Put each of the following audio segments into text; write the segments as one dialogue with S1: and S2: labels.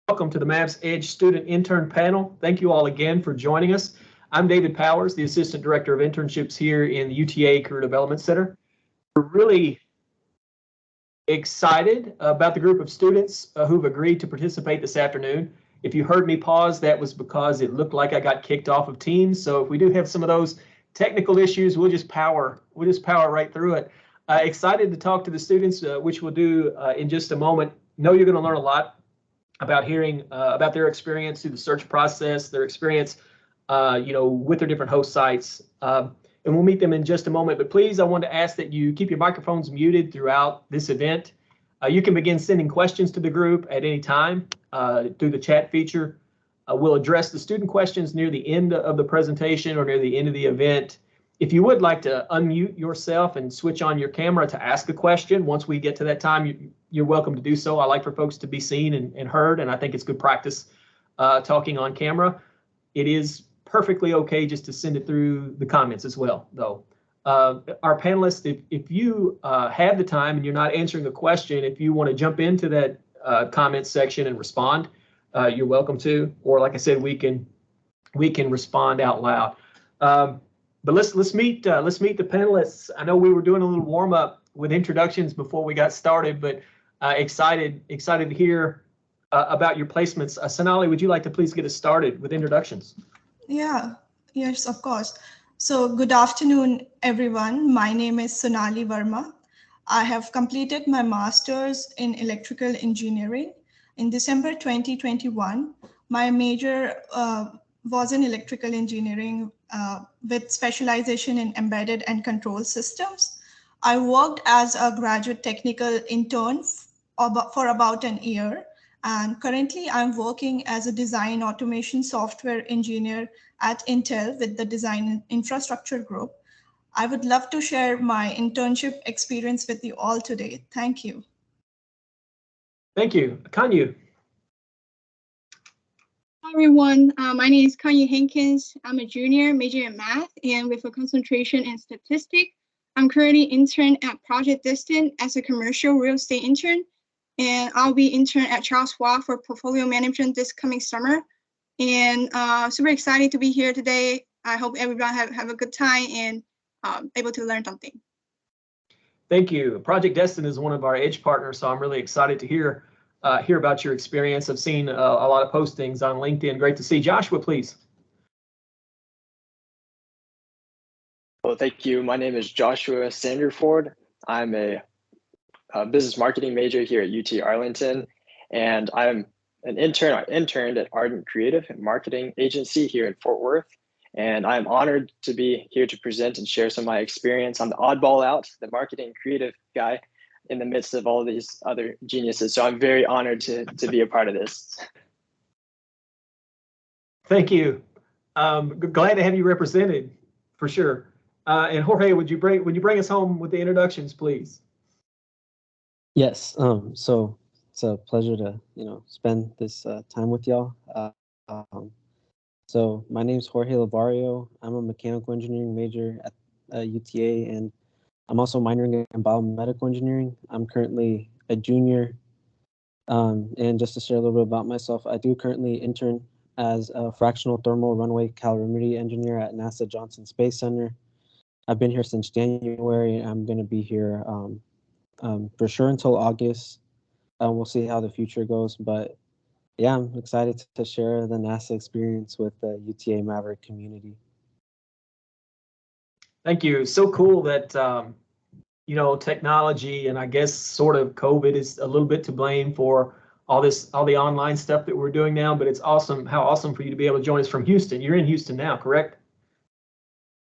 S1: Welcome to the Mavs Edge Student Intern Panel. Thank you all again for joining us. I'm David Powers, the Assistant Director of Internships here in the UTA Career Development Center. We're really excited about the group of students who've agreed to participate this afternoon. If you heard me pause, that was because it looked like I got kicked off of Teams. So if we do have some of those technical issues, we'll just power right through it. Excited to talk to the students, which we'll do in just a moment. Know you're going to learn a lot about hearing about their experience through the search process, their experience, with their different host sites. And we'll meet them in just a moment. But please, I want to ask that you keep your microphones muted throughout this event. You can begin sending questions to the group at any time through the chat feature. We'll address the student questions near the end of the presentation or near the end of the event. If you would like to unmute yourself and switch on your camera to ask a question, once we get to that time, you're welcome to do so. I like for folks to be seen and heard, and I think it's good practice talking on camera. It is perfectly okay just to send it through the comments as well, though. Our panelists, if you have the time and you're not answering a question, if you want to jump into that comments section and respond, you're welcome to. Or like I said, we can respond out loud. But let's meet the panelists. I know we were doing a little warm up with introductions before we got started, but excited to hear about your placements. Sonali, would you like to please get us started with introductions?
S2: Yes, of course. So good afternoon, everyone. My name is Sonali Verma. I have completed my master's in electrical engineering in December 2021. My major was in electrical engineering with specialization in embedded and control systems. I worked as a graduate technical intern for about an year. And currently I'm working as a design automation software engineer at Intel with the Design Infrastructure Group. I would love to share my internship experience with you all today. Thank you.
S1: Thank you. Canyu.
S3: Hi everyone, my name is Canyu Hankins. I'm a junior majoring in math and with a concentration in statistics. I'm currently intern at Project Destined as a commercial real estate intern, and I'll be intern at Charles Schwab for portfolio management this coming summer. And super excited to be here today. I hope everyone have a good time and able to learn something.
S1: Thank you. Project Destined is one of our Edge partners, so I'm really excited to hear about your experience. I've seen a lot of postings on LinkedIn. Great to see. Joshua, please.
S4: Well, thank you. My name is Joshua Sanderford. I'm a business marketing major here at UT Arlington, and I'm an intern. I interned at Ardent Creative, a marketing agency here in Fort Worth, and I'm honored to be here to present and share some of my experience. I'm the oddball out, the marketing creative guy in the midst of all these other geniuses. So I'm very honored to be a part of this.
S1: Thank you. Glad to have you represented, for sure. And Jorge, would you bring us home with the introductions, please?
S5: Yes. So it's a pleasure to spend this time with y'all. So my name is Jorge Levaria. I'm a mechanical engineering major at UTA, and I'm also minoring in biomedical engineering. I'm currently a junior. And just to share a little bit about myself, I do currently intern as a fractional thermal runway calorimetry engineer at NASA Johnson Space Center. I've been here since January. I'm going to be here for sure until August. We'll see how the future goes. But yeah, I'm excited to share the NASA experience with the UTA Maverick community.
S1: Thank you. So cool that, technology and I guess sort of COVID is a little bit to blame for all the online stuff that we're doing now, but it's awesome. How awesome for you to be able to join us from Houston. You're in Houston now, correct?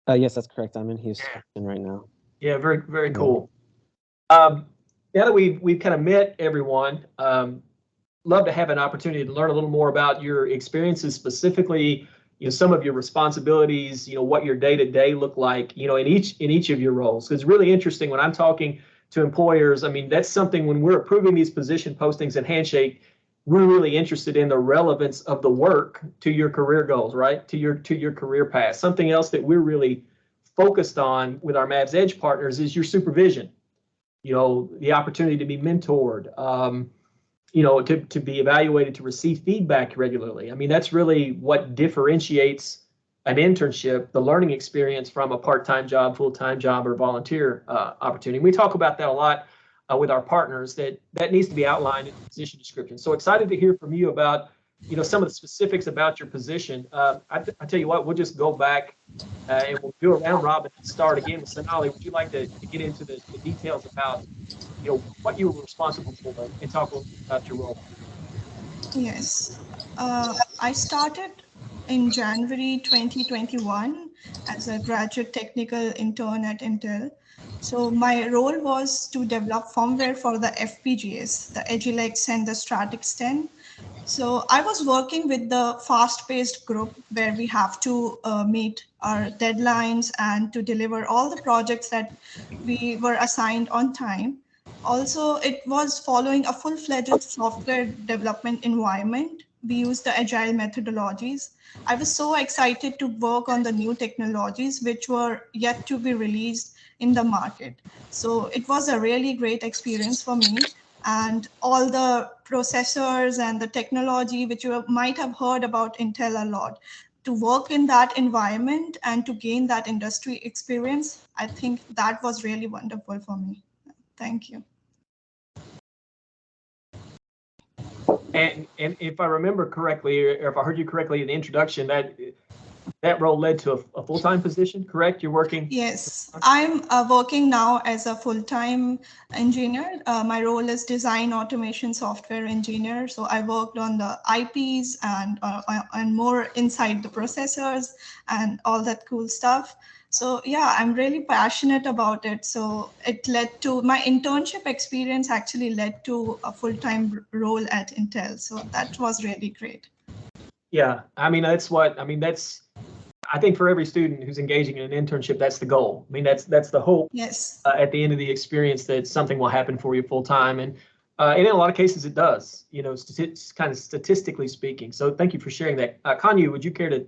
S5: Yes, that's correct. I'm in Houston right now.
S1: Yeah, very, very cool. Now that we've kind of met everyone, love to have an opportunity to learn a little more about your experiences, specifically, some of your responsibilities, what your day-to-day look like, in each of your roles. It's really interesting when I'm talking to employers. I mean, that's something when we're approving these position postings at Handshake, we're really interested in the relevance of the work to your career goals, right? To your career path. Something else that we're really focused on with our Mavs Edge partners is your supervision. The opportunity to be mentored, to be evaluated, to receive feedback regularly. I mean, that's really what differentiates an internship, the learning experience, from a part-time job, full-time job, or volunteer opportunity. We talk about that a lot with our partners, that needs to be outlined in the position description. So excited to hear from you about, some of the specifics about your position. I tell you what, we'll just go back and we'll do a round robin and start again with Sonali. Would you like to get into the details about, what you were responsible for, and talk a little bit about your role?
S2: Yes. I started in January 2021 as a graduate technical intern at Intel. So my role was to develop firmware for the FPGAs, the Agilex and the Stratix 10. So I was working with the fast-paced group where we have to meet our deadlines and to deliver all the projects that we were assigned on time. Also, it was following a full-fledged software development environment. We used the agile methodologies. I was so excited to work on the new technologies which were yet to be released in the market. So it was a really great experience for me. And all the processors and the technology, which you might have heard about Intel a lot, to work in that environment and to gain that industry experience, I think that was really wonderful for me. Thank you.
S1: And if I remember correctly, or if I heard you correctly in the introduction, that role led to a full-time position, correct? You're working?
S2: Yes, I'm working now as a full-time engineer. My role is design automation software engineer. So I worked on the IPs and more inside the processors and all that cool stuff. So yeah, I'm really passionate about it. So it led to my internship experience, actually led to a full-time role at Intel. So that was really great.
S1: Yeah, I mean, I think for every student who's engaging in an internship, that's the goal. I mean, that's the hope.
S2: Yes.
S1: At the end of the experience, that something will happen for you full time, and in a lot of cases it does. Kind of statistically speaking. So thank you for sharing that. Canyu, would you care to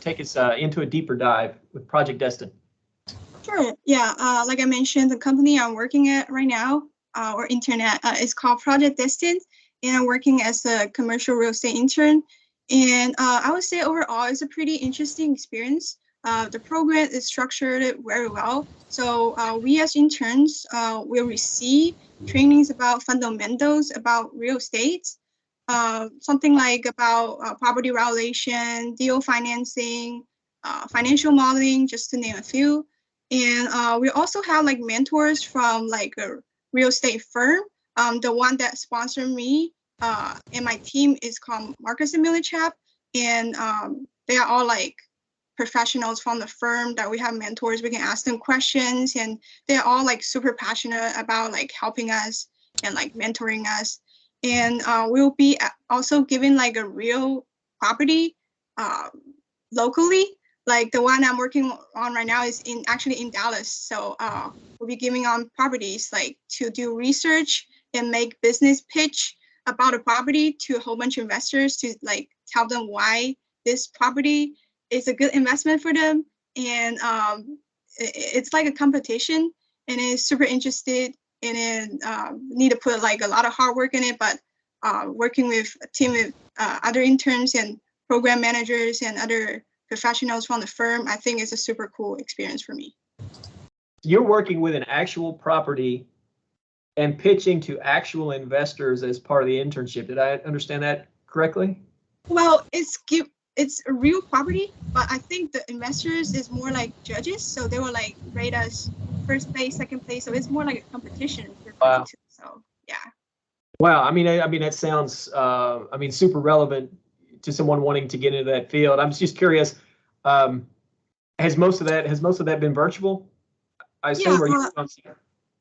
S1: take us into a deeper dive with Project Destined?
S3: Sure. Yeah. Like I mentioned, the company I'm working at right now, or internet, is called Project Destined, and I'm working as a commercial real estate intern. And I would say overall, it's a pretty interesting experience. The program is structured very well. So we as interns will receive trainings about fundamentals about real estate, something like about property valuation, deal financing, financial modeling, just to name a few. And we also have like mentors from like a real estate firm. The one that sponsored me and my team is called Marcus and Millichap, and they are all like professionals from the firm that we have mentors. We can ask them questions, and they're all like super passionate about like helping us and like mentoring us. And we'll be also giving like a real property locally. Like the one I'm working on right now is actually in Dallas. So we'll be giving on properties like to do research and make business pitch about a property to a whole bunch of investors to like tell them why this property is a good investment for them. And it's like a competition, and it's super interested in it. Need to put like a lot of hard work in it, but working with a team of other interns and program managers and other professionals from the firm, I think is a super cool experience for me.
S1: You're working with an actual property and pitching to actual investors as part of the internship. Did I understand that correctly?
S3: Well, it's a real property, but I think the investors is more like judges, so they will like rate us first place, second place. So it's more like a competition for
S1: Wow.
S3: too. So yeah.
S1: Wow. I mean, that sounds super relevant to someone wanting to get into that field. I'm just curious. Has most of that been virtual? I assume.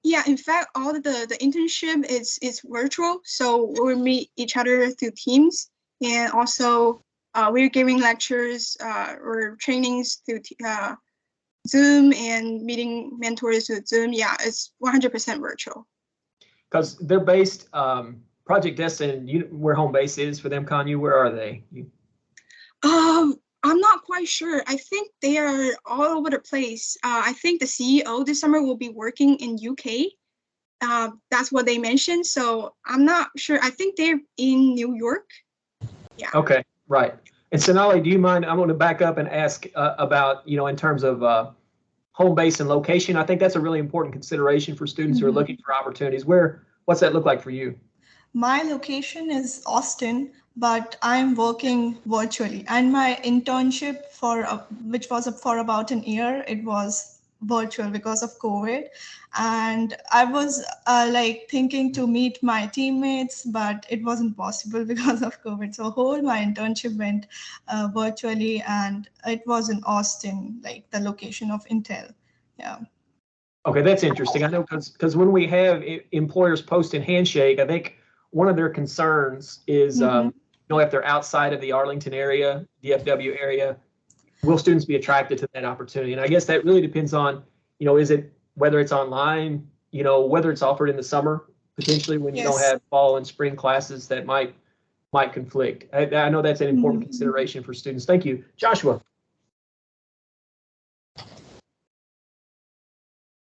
S3: Yeah, in fact, all of the internship is virtual. So we meet each other through Teams, and also we're giving lectures or trainings through Zoom and meeting mentors with Zoom. Yeah, it's 100% virtual.
S1: Because they're based, Project Destined, where home base is for them, Canyu, where are they?
S3: I'm not quite sure. I think they are all over the place. I think the CEO this summer will be working in UK, that's what they mentioned. So I'm not sure. I think they're in New York. Yeah.
S1: Okay, right. And Sonali, do you mind? I'm going to back up and ask about, in terms of home base and location. I think that's a really important consideration for students who are looking for opportunities. What's that look like for you?
S2: My location is Austin, but I'm working virtually. And my internship which was for about an year, it was virtual because of COVID. And I was thinking to meet my teammates, but it wasn't possible because of COVID. So my internship went virtually, and it was in Austin, like the location of Intel. Yeah.
S1: Okay, that's interesting. I know because when we have employers post in Handshake, I think one of their concerns is, if they're outside of the Arlington area, DFW area, will students be attracted to that opportunity? And I guess that really depends on, is it whether it's online, whether it's offered in the summer, potentially when you don't have fall and spring classes that might conflict. I know that's an important consideration for students. Thank you. Joshua.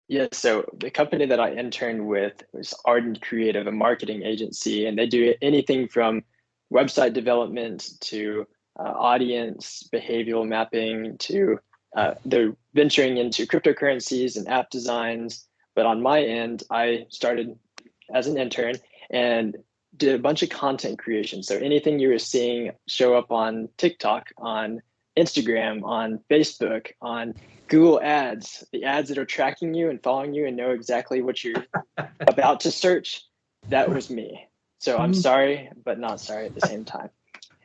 S4: Yes, so the company that I interned with was Ardent Creative, a marketing agency, and they do anything from website development to audience behavioral mapping to they're venturing into cryptocurrencies and app designs. But on my end, I started as an intern and did a bunch of content creation. So anything you were seeing show up on TikTok, on Instagram, on Facebook, on Google ads, the ads that are tracking you and following you and know exactly what you're about to search, that was me. So I'm sorry, but not sorry at the same time.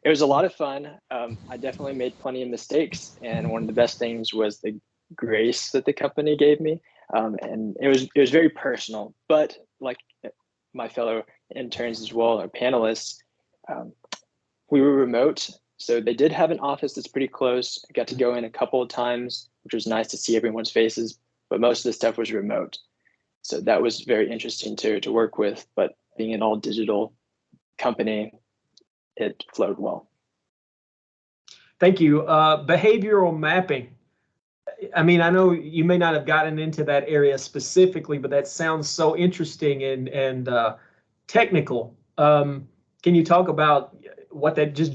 S4: It was a lot of fun. I definitely made plenty of mistakes. And one of the best things was the grace that the company gave me. And it was very personal, but like my fellow interns as well, or panelists, we were remote. So they did have an office that's pretty close. I got to go in a couple of times, which was nice to see everyone's faces, but most of the stuff was remote. So that was very interesting to work with, but being an all digital company, it flowed well.
S1: Thank you. Behavioral mapping. I mean, I know you may not have gotten into that area specifically, but that sounds so interesting and technical. Can you talk about what that is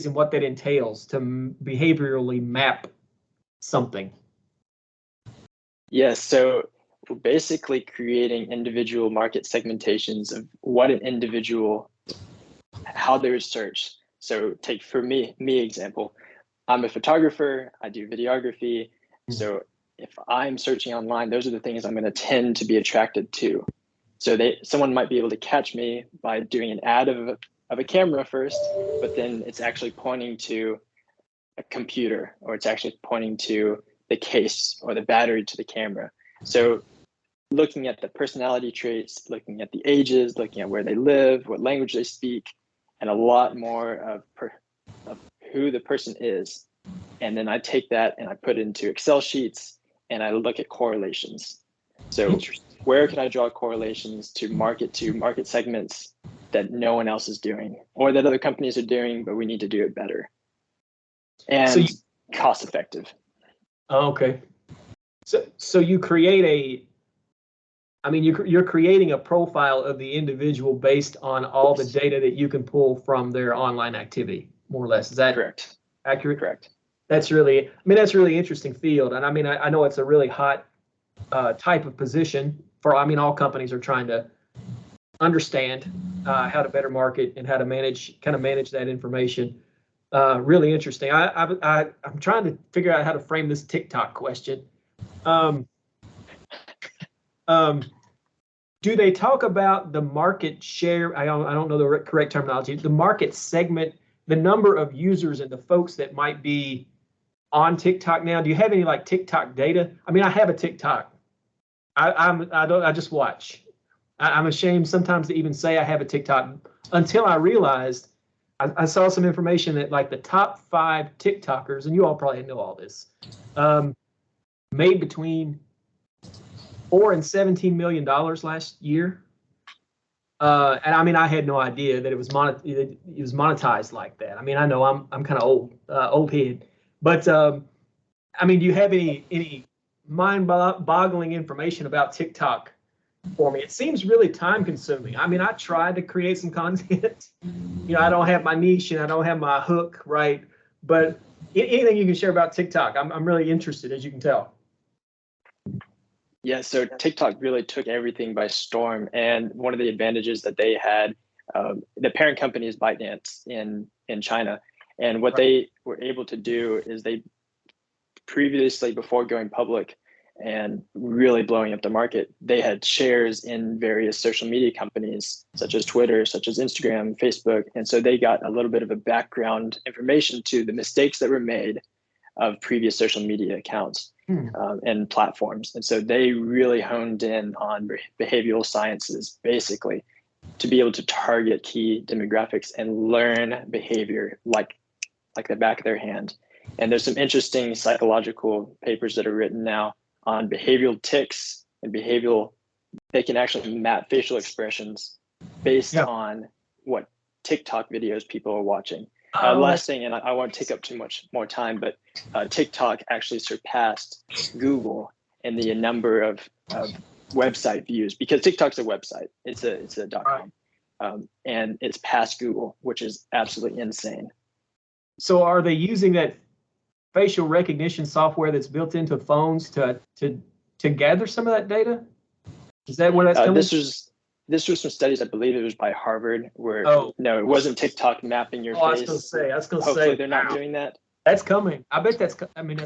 S1: and what that entails to behaviorally map something?
S4: Yes, so we're basically creating individual market segmentations of what an individual, how they would search. So take for me example, I'm a photographer, I do videography. So if I'm searching online, those are the things I'm going to tend to be attracted to. So someone might be able to catch me by doing an ad of a camera first, but then it's actually pointing to a computer, or it's actually pointing to the case or the battery to the camera. So looking at the personality traits, looking at the ages, looking at where they live, what language they speak, and a lot more of who the person is. And then I take that and I put it into Excel sheets and I look at correlations. So where can I draw correlations to market segments that no one else is doing, or that other companies are doing, but we need to do it better and cost effective.
S1: Okay. So you create you're creating a profile of the individual based on all the data that you can pull from their online activity, more or less. Is that
S4: correct?
S1: Accurate?
S4: Correct.
S1: That's really interesting field. And I know it's a really hot type of position for, all companies are trying to understand how to better market and how to manage that information. Really interesting. I'm trying to figure out how to frame this TikTok question. Do they talk about the market share? I don't know the correct terminology. The market segment, the number of users and the folks that might be on TikTok now. Do you have any like TikTok data? I have a TikTok. I just watch. I'm ashamed sometimes to even say I have a TikTok until I realized I saw some information that like the top 5 TikTokers, and you all probably know all this, made between $4 and $17 million last year. And I had no idea that it was monetized like that. I know I'm kind of old head, but do you have any mind-boggling information about TikTok for me. It seems really time-consuming. I mean, I tried to create some content. I don't have my niche and I don't have my hook, right? But anything you can share about TikTok, I'm really interested, as you can tell.
S4: Yeah, so TikTok really took everything by storm, and one of the advantages that they had, the parent company is ByteDance in China, and what they were able to do is they previously, before going public and really blowing up the market, they had shares in various social media companies such as Twitter, such as Instagram, Facebook, and so they got a little bit of a background information to the mistakes that were made of previous social media accounts and platforms. And so they really honed in on behavioral sciences, basically, to be able to target key demographics and learn behavior like the back of their hand. And there's some interesting psychological papers that are written now on behavioral tics and they can actually map facial expressions based on what TikTok videos people are watching. Last thing, and I won't take up too much more time, but TikTok actually surpassed Google in the number of website views, because TikTok's a website. It's a .com, and it's past Google, which is absolutely insane.
S1: So are they using that facial recognition software that's built into phones to gather some of that data? Is that where that's coming?
S4: This was some studies, I believe it was by Harvard, where no, it wasn't TikTok mapping your face.
S1: I was going to say.
S4: Hopefully they're not doing that.
S1: That's coming. I bet that's coming.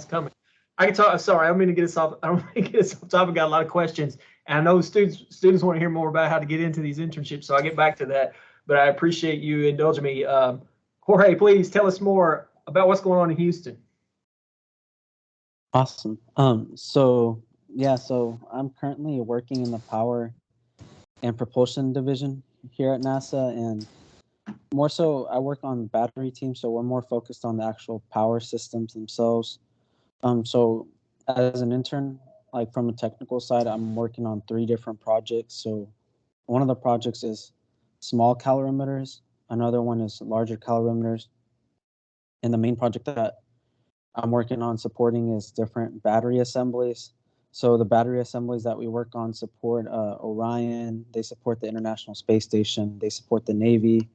S1: I can talk. Sorry, I don't mean to get us off. I don't mean to get us off topic. I got a lot of questions, and I know students want to hear more about how to get into these internships. So I'll get back to that. But I appreciate you indulging me. Jorge, please tell us more about what's going on in Houston.
S5: Awesome. So I'm currently working in the power and propulsion division here at NASA, and more so I work on battery teams, so we're more focused on the actual power systems themselves. So as an intern, like from a technical side, I'm working on 3 different projects. So one of the projects is small calorimeters, another one is larger calorimeters, and the main project that I'm working on supporting is different battery assemblies. So the battery assemblies that we work on support Orion, they support the International Space Station, they support the Navy,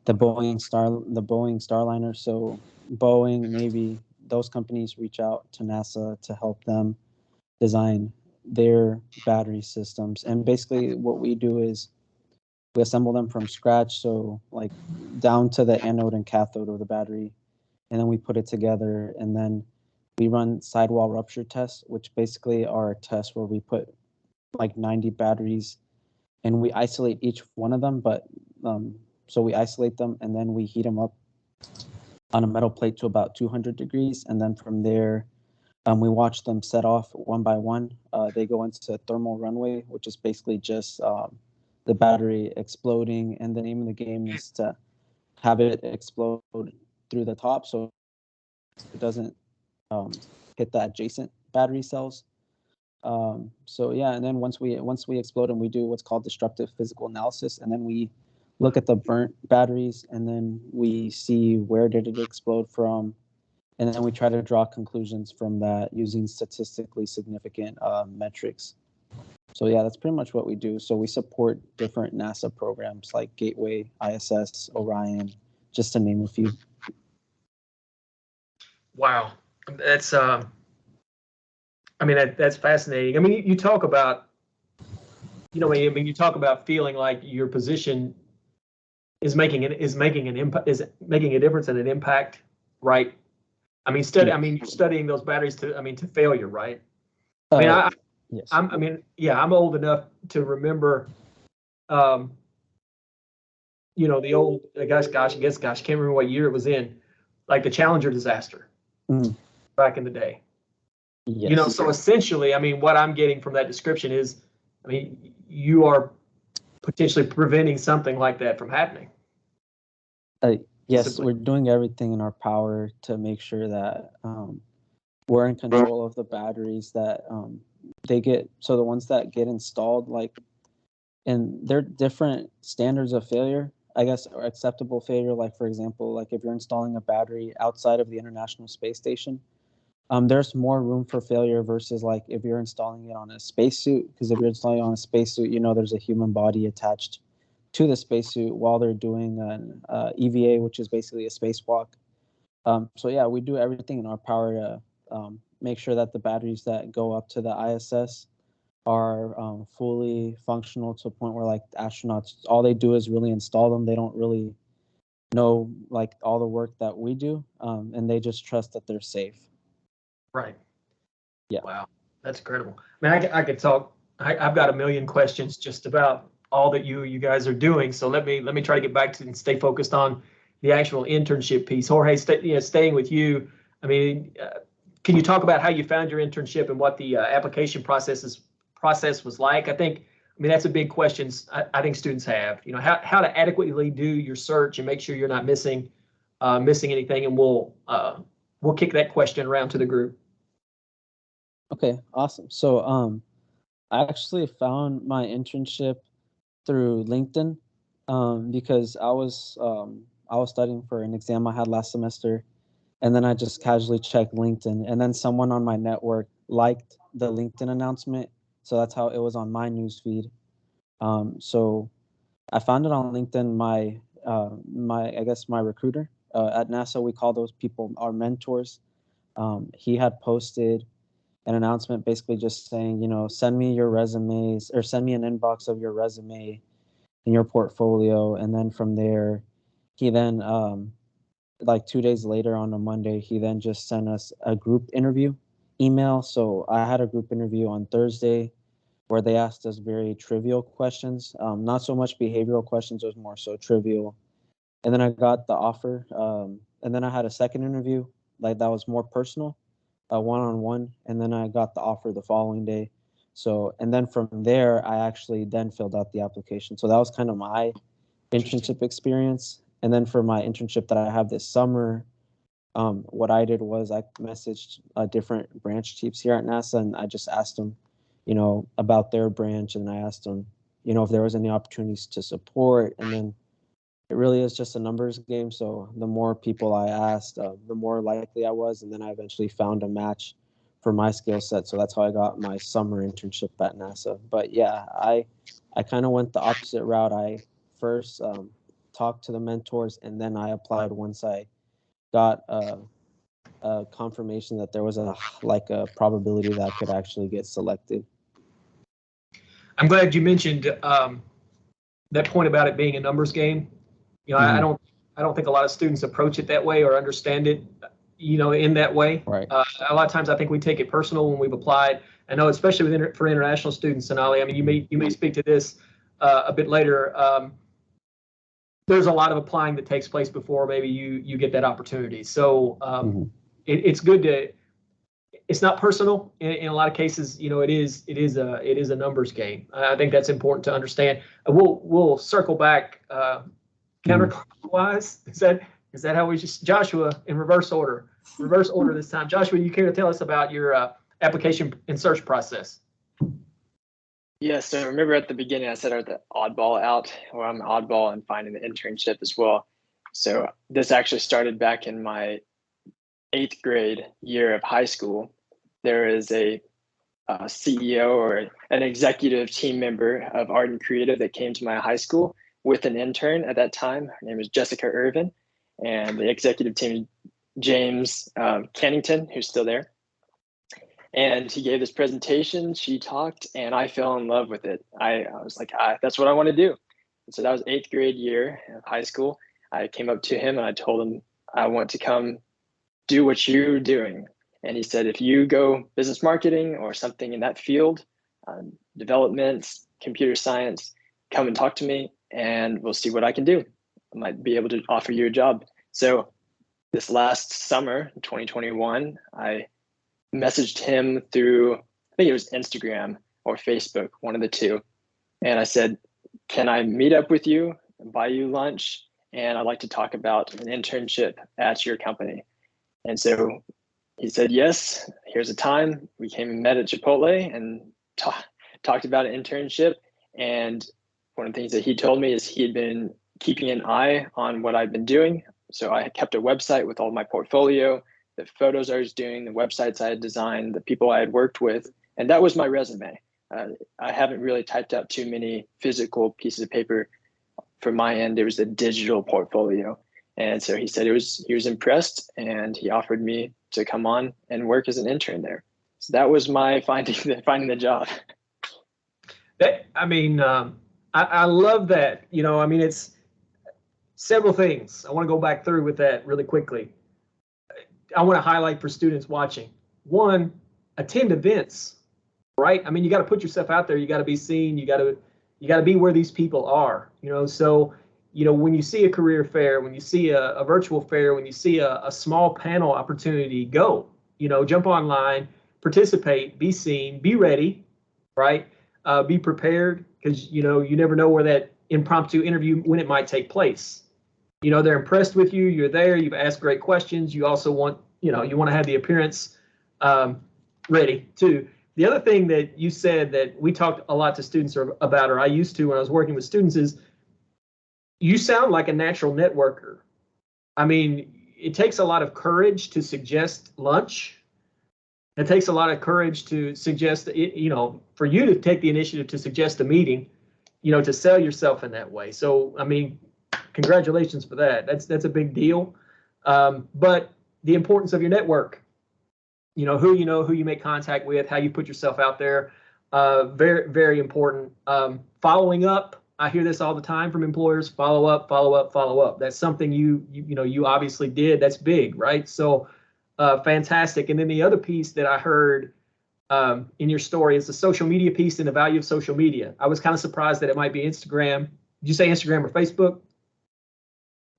S5: the Boeing Starliner. So Boeing, Navy, those companies reach out to NASA to help them design their battery systems. And basically what we do is we assemble them from scratch, so like down to the anode and cathode of the battery, and then we put it together, and then we run sidewall rupture tests, which basically are tests where we put like 90 batteries and we isolate each one of them. But so we isolate them and then we heat them up on a metal plate to about 200 degrees. And then from there, we watch them set off one by one. They go into thermal runaway, which is basically just the battery exploding. And the name of the game is to have it explode through the top so it doesn't hit the adjacent battery cells. So yeah, and then once we explode them, we do what's called destructive physical analysis, and then we look at the burnt batteries, and then we see where did it explode from, and then we try to draw conclusions from that using statistically significant metrics. So yeah, that's pretty much what we do. So we support different NASA programs like Gateway, ISS, Orion, just to name a few.
S1: Wow, that's that's fascinating. I mean, you talk about, you talk about feeling like your position is making a difference and an impact, right? I mean, you're studying those batteries to failure, right? Yes. I'm old enough to remember, the old, can't remember what year it was in, like the Challenger disaster back in the day. Yes. So essentially, what I'm getting from that description is, you are potentially preventing something like that from happening.
S5: Yes, we're doing everything in our power to make sure that we're in control of the batteries that the ones that get installed, and they're different standards of failure, I guess, or acceptable failure. Like, for example, like if you're installing a battery outside of the International Space Station, There's more room for failure versus like if you're installing it on a spacesuit, because if you're installing it on a spacesuit, there's a human body attached to the spacesuit while they're doing an EVA, which is basically a spacewalk. So yeah, we do everything in our power to make sure that the batteries that go up to the ISS are fully functional to a point where like astronauts, all they do is really install them. They don't really know like all the work that we do, and they just trust that they're safe.
S1: Right.
S5: Yeah.
S1: Wow, that's incredible. I mean, I could talk. I've got a million questions just about all that you guys are doing. So let me try to get back to and stay focused on the actual internship piece. Jorge, staying with you. I mean, can you talk about how you found your internship and what the application process was like? I mean, that's a big question I think students have. How to adequately do your search and make sure you're not missing anything. And we'll kick that question around to the group.
S5: Okay, awesome. So I actually found my internship through LinkedIn because I was studying for an exam I had last semester, and then I just casually checked LinkedIn, and then someone on my network liked the LinkedIn announcement, so that's how it was on my newsfeed. So I found it on LinkedIn. My recruiter at NASA, we call those people our mentors. He had posted an announcement basically just saying, send me your resumes or send me an inbox of your resume and your portfolio. And then from there, he then, like 2 days later on a Monday, he then just sent us a group interview email. So I had a group interview on Thursday where they asked us very trivial questions, not so much behavioral questions, it was more so trivial. And then I got the offer. And then I had a second interview, like that was more personal, one-on-one, and then I got the offer the following day. So, and then from there, I actually then filled out the application. So that was kind of my internship experience. And then for my internship that I have this summer, what I did was I messaged different branch chiefs here at NASA, and I just asked them, about their branch, and I asked them, if there was any opportunities to support. And then it really is just a numbers game. So the more people I asked, the more likely I was. And then I eventually found a match for my skill set. So that's how I got my summer internship at NASA. But yeah, I kind of went the opposite route. I first talked to the mentors, and then I applied once I got a confirmation that there was a probability that I could actually get selected.
S1: I'm glad you mentioned that point about it being a numbers game. I don't think a lot of students approach it that way or understand it, in that way.
S5: Right.
S1: A lot of times I think we take it personal when we've applied. I know, especially for international students, Sonali. I mean, you may speak to this a bit later. There's a lot of applying that takes place before maybe you get that opportunity. So it's good to. It's not personal in a lot of cases. It is a numbers game. I think that's important to understand. We'll circle back counterclockwise. Is that how we just Joshua in reverse order this time? Joshua, you care to tell us about your application and search process?
S4: Yeah, so remember at the beginning I said I was the oddball out, or I'm an oddball in finding the internship as well. So this actually started back in my 8th grade year of high school. There is a CEO or an executive team member of Ardent Creative that came to my high school with an intern at that time. Her name is Jessica Irvin, and the executive team, James Kennington, who's still there. And he gave this presentation, she talked, and I fell in love with it. I was like, that's what I want to do. And so that was 8th grade year of high school. I came up to him and I told him, I want to come do what you're doing. And he said, if you go business marketing or something in that field, development, computer science, come and talk to me and we'll see what I can do. I might be able to offer you a job. So this last summer, 2021, I messaged him through, I think it was Instagram or Facebook, one of the two. And I said, can I meet up with you and buy you lunch? And I'd like to talk about an internship at your company. And so he said, yes, here's a time. We came and met at Chipotle and talked about an internship. And one of the things that he told me is he had been keeping an eye on what I've been doing. So I kept a website with all my portfolio, the photos I was doing, the websites I had designed, the people I had worked with, and that was my resume. I haven't really typed out too many physical pieces of paper. From my end, it was a digital portfolio. And so he said he was impressed, and he offered me to come on and work as an intern there. So that was my finding the job.
S1: I love that. It's several things. I want to go back through with that really quickly. I want to highlight for students watching. One, attend events, right? You got to put yourself out there. You got to be seen. You got to be where these people are. So when you see a career fair, when you see a virtual fair, when you see a small panel opportunity, go. Jump online, participate, be seen, be ready, right? Be prepared, because you never know where that impromptu interview, when it might take place. They're impressed with you. You're there. You've asked great questions. You also want you want to have the appearance ready too. The other thing that you said that we talked a lot to students about, or I used to when I was working with students, is you sound like a natural networker. It takes a lot of courage to suggest lunch. It takes a lot of courage to suggest, for you to take the initiative to suggest a meeting, to sell yourself in that way. So, congratulations for that. That's a big deal. But the importance of your network, who you make contact with, how you put yourself out there, very, very important. Following up, I hear this all the time from employers: follow up, follow up, follow up. That's something you obviously did. That's big, right? So fantastic. And then the other piece that I heard in your story is the social media piece and the value of social media. I was kind of surprised that it might be Instagram. Did you say Instagram or Facebook?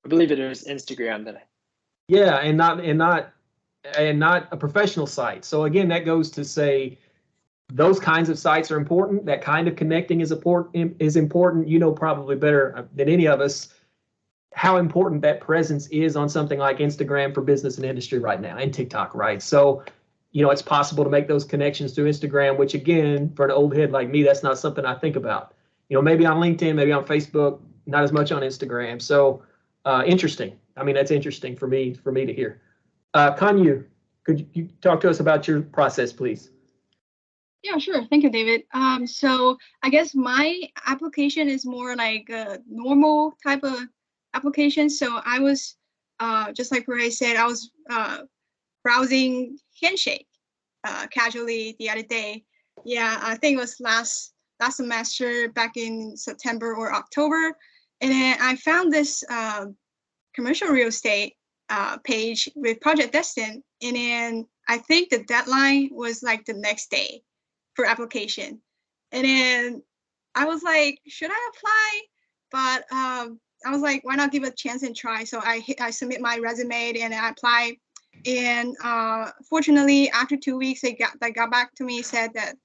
S4: I believe it was Instagram
S1: Yeah, and not a professional site. So again, that goes to say those kinds of sites are important. That kind of connecting is important. Probably better than any of us how important that presence is on something like Instagram for business and industry right now, and TikTok, right? So, it's possible to make those connections through Instagram, which again, for an old head like me, that's not something I think about. Maybe on LinkedIn, maybe on Facebook, not as much on Instagram. So interesting. That's interesting for me to hear. Canyu, could you talk to us about your process, please?
S3: Yeah, sure. Thank you, David. So I guess my application is more like a normal type of application. So I was, just like Jorge said, I was browsing Handshake casually the other day. Yeah, I think it was last semester, back in September or October. And then I found this commercial real estate page with Project Destined. And then I think the deadline was like the next day for application. And then I was like, should I apply? But I was like, why not give it a chance and try? So I submit my resume and I apply. And fortunately, after 2 weeks, they got back to me, said that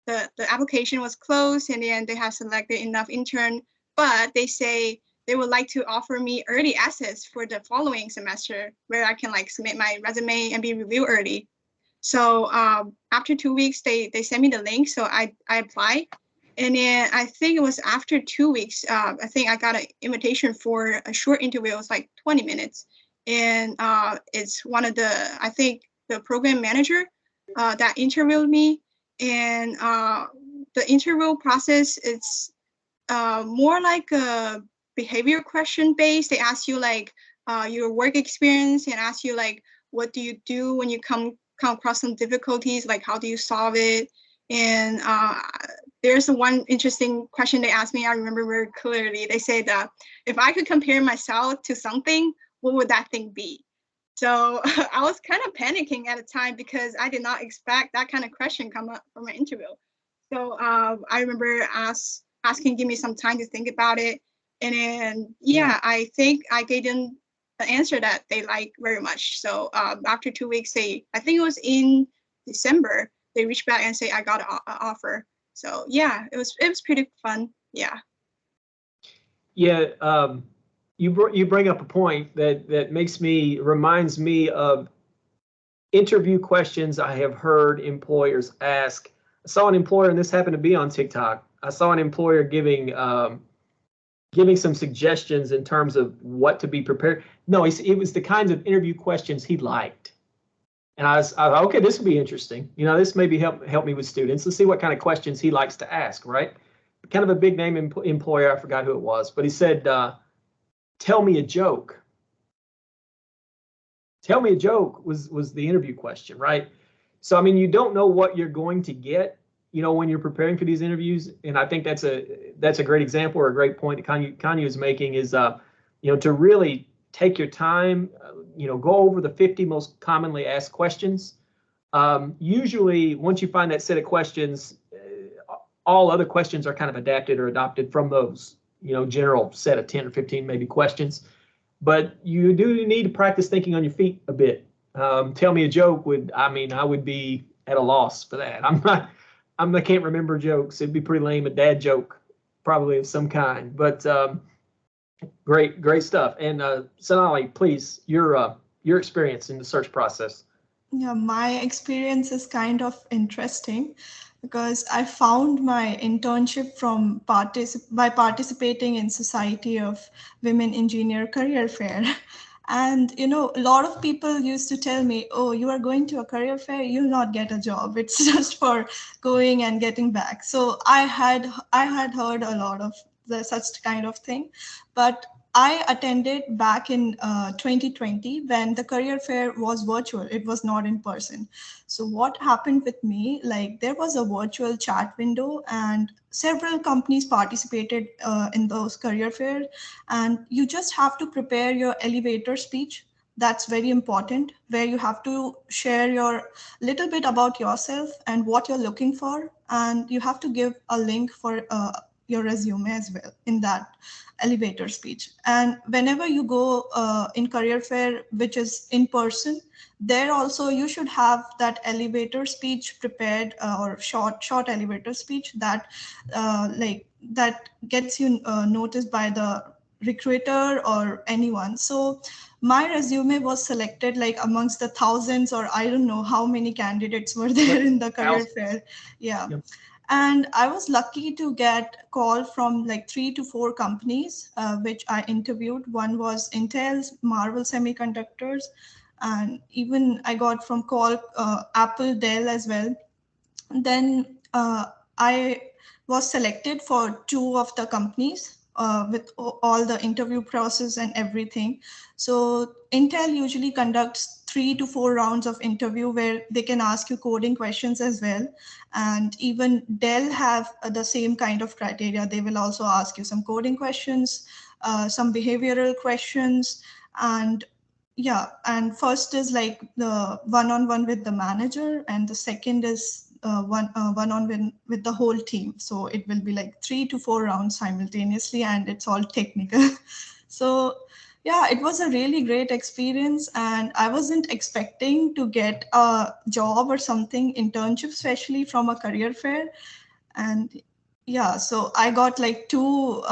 S3: the application was closed, and then they have selected enough intern, but they say they would like to offer me early access for the following semester, where I can submit my resume and be reviewed early. So after 2 weeks, they sent me the link, so I applied. And then I think it was after 2 weeks, I think I got an invitation for a short interview. It was like 20 minutes. And it's one of I think the program manager that interviewed me. And the interview process, it's more like a behavior question based. They ask you your work experience, and ask you what do you do when you come across some difficulties, how do you solve it? And there's one interesting question they asked me, I remember very clearly. They said that if I could compare myself to something, what would that thing be? So I was kind of panicking at the time because I did not expect that kind of question come up from an interview. So I remember asking, give me some time to think about it. And then, yeah, I think I gave them the answer that they like very much. So after 2 weeks, I think it was in December, they reached back and say I got an offer. So yeah, it was pretty fun. Yeah.
S1: Yeah. You bring up a point that reminds me of interview questions I have heard employers ask. I saw an employer, and this happened to be on TikTok. I saw an employer giving giving some suggestions in terms of what to be prepared. No, it was the kinds of interview questions he liked. And I thought, okay, this will be interesting. You know, this maybe help me with students. Let's see what kind of questions he likes to ask, right? Kind of a big name employer, I forgot who it was, but he said, tell me a joke. Tell me a joke was the interview question, right? So, I mean, you don't know what you're going to get, you know, when you're preparing for these interviews. And I think that's a great example or a great point that Canyu is making is, you know, to really take your time, you know, go over the 50 most commonly asked questions. Usually, once you find that set of questions, all other questions are kind of adapted or adopted from those, you know, general set of 10 or 15 maybe questions. But you do need to practice thinking on your feet a bit. Tell me a joke I would be at a loss for that. I can't remember jokes. It'd be pretty lame, a dad joke, probably of some kind. But great stuff. And Sonali, please, your experience in the search process.
S2: Yeah, my experience is kind of interesting because I found my internship by participating in Society of Women Engineer Career Fair. And, you know, a lot of people used to tell me, oh, you are going to a career fair, you'll not get a job. It's just for going and getting back. So I had heard a lot of such kind of thing. But I attended back in 2020 when the career fair was virtual. It was not in person. So what happened with me, like there was a virtual chat window and several companies participated in those career fairs. And you just have to prepare your elevator speech. That's very important, where you have to share your little bit about yourself and what you're looking for. And you have to give a link for your resume as well in that elevator speech. And whenever you go in career fair, which is in person, there also you should have that elevator speech prepared or short elevator speech that that gets you noticed by the recruiter or anyone. So my resume was selected like amongst the thousands, or I don't know how many candidates were there in the career fair. Yeah. Yep. And I was lucky to get a call from like 3 to 4 companies, which I interviewed. One was Intel's, Marvel Semiconductors, and even I got from Apple, Dell as well. Then I was selected for 2 of the companies with all the interview process and everything. So Intel usually conducts 3 to 4 rounds of interview where they can ask you coding questions as well. And even Dell have the same kind of criteria. They will also ask you some coding questions, some behavioral questions, and yeah. And first is like the one-on-one with the manager, and the second is one-on-one with the whole team. So it will be like 3 to 4 rounds simultaneously, and it's all technical. So yeah, it was a really great experience, and I wasn't expecting to get a job or something, internship, especially from a career fair. And yeah, so I got like 2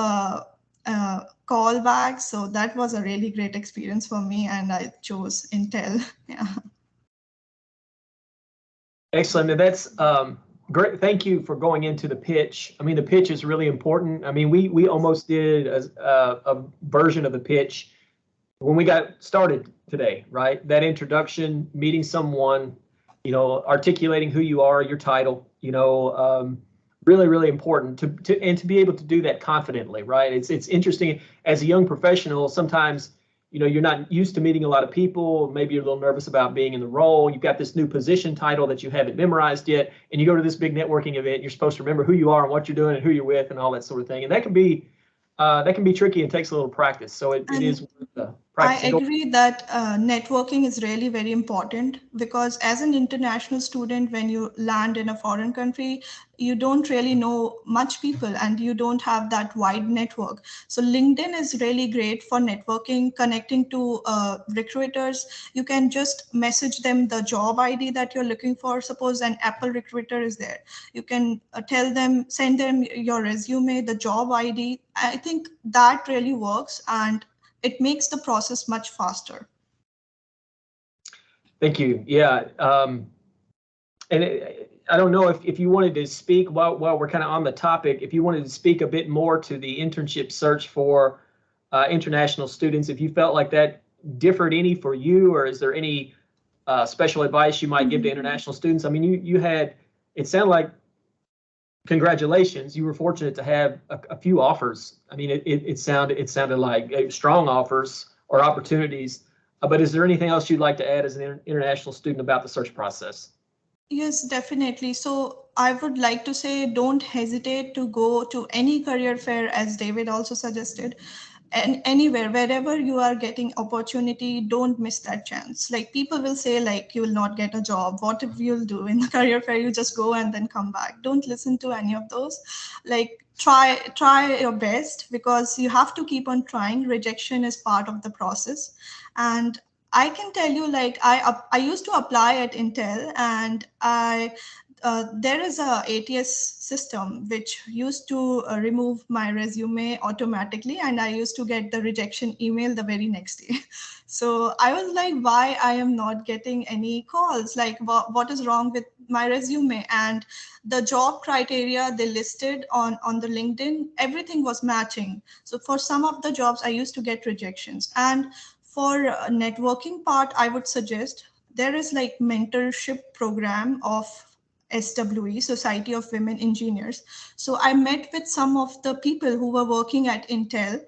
S2: callbacks. So that was a really great experience for me, and I chose Intel. Yeah.
S1: Excellent. And that's great. Thank you for going into the pitch. I mean, the pitch is really important. I mean, we almost did a version of the pitch when we got started today, right? That introduction, meeting someone, you know, articulating who you are, your title, you know, really, really important to be able to do that confidently, right? It's interesting as a young professional, sometimes, you know, you're not used to meeting a lot of people. Maybe you're a little nervous about being in the role. You've got this new position title that you haven't memorized yet, and you go to this big networking event. You're supposed to remember who you are and what you're doing and who you're with and all that sort of thing. And that can be tricky and takes a little practice. So it is worth practicing.
S2: I agree that networking is really very important, because as an international student, when you land in a foreign country, you don't really know much people and you don't have that wide network. So LinkedIn is really great for networking, connecting to recruiters. You can just message them the job ID that you're looking for. Suppose an Apple recruiter is there. You can send them your resume, the job ID. I think that really works, and it makes the process much faster.
S1: Thank you. Yeah. And I don't know if you wanted to speak while we're kind of on the topic, if you wanted to speak a bit more to the internship search for international students, if you felt like that differed any for you, or is there any special advice you might give to international students? I mean, you had, it sounded like, congratulations, you were fortunate to have a few offers. I mean, it sounded like strong offers or opportunities. But is there anything else you'd like to add as an international student about the search process?
S2: Yes, definitely. So I would like to say, don't hesitate to go to any career fair, as David also suggested, and anywhere, wherever you are getting opportunity, don't miss that chance. Like, people will say like, you will not get a job. What if you'll do in the career fair? You just go and then come back. Don't listen to any of those. Like, try your best, because you have to keep on trying. Rejection is part of the process. And I can tell you, like, I used to apply at Intel, and there is a ATS system which used to remove my resume automatically, and I used to get the rejection email the very next day. So I was like, why I am not getting any calls? Like, what is wrong with my resume? And the job criteria they listed on the LinkedIn, everything was matching. So for some of the jobs, I used to get rejections. And for networking part, I would suggest there is like mentorship program of SWE, Society of Women Engineers. So I met with some of the people who were working at Intel,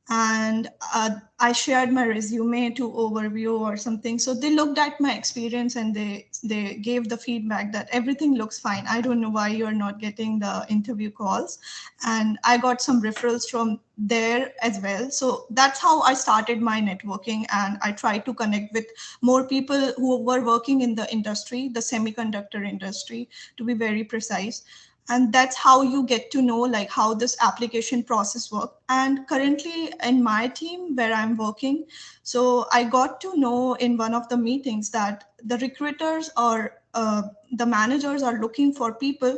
S2: and I shared my resume to overview or something. So they looked at my experience and they gave the feedback that everything looks fine. I don't know why you're not getting the interview calls. And I got some referrals from there as well. So that's how I started my networking, and I tried to connect with more people who were working in the industry, the semiconductor industry, to be very precise. And that's how you get to know like how this application process works. And currently in my team where I'm working, so I got to know in one of the meetings that the recruiters or the managers are looking for people,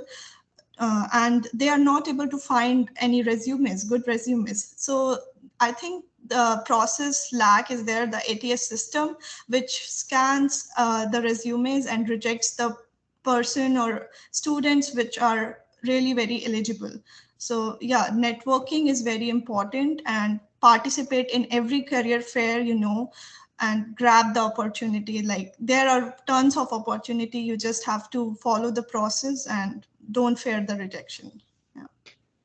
S2: and they are not able to find any resumes, good resumes. So I think the process lack is there, the ATS system, which scans the resumes and rejects the person or students which are really very eligible. So yeah, networking is very important, and participate in every career fair, and grab the opportunity. Like, there are tons of opportunity. You just have to follow the process and don't fear the rejection.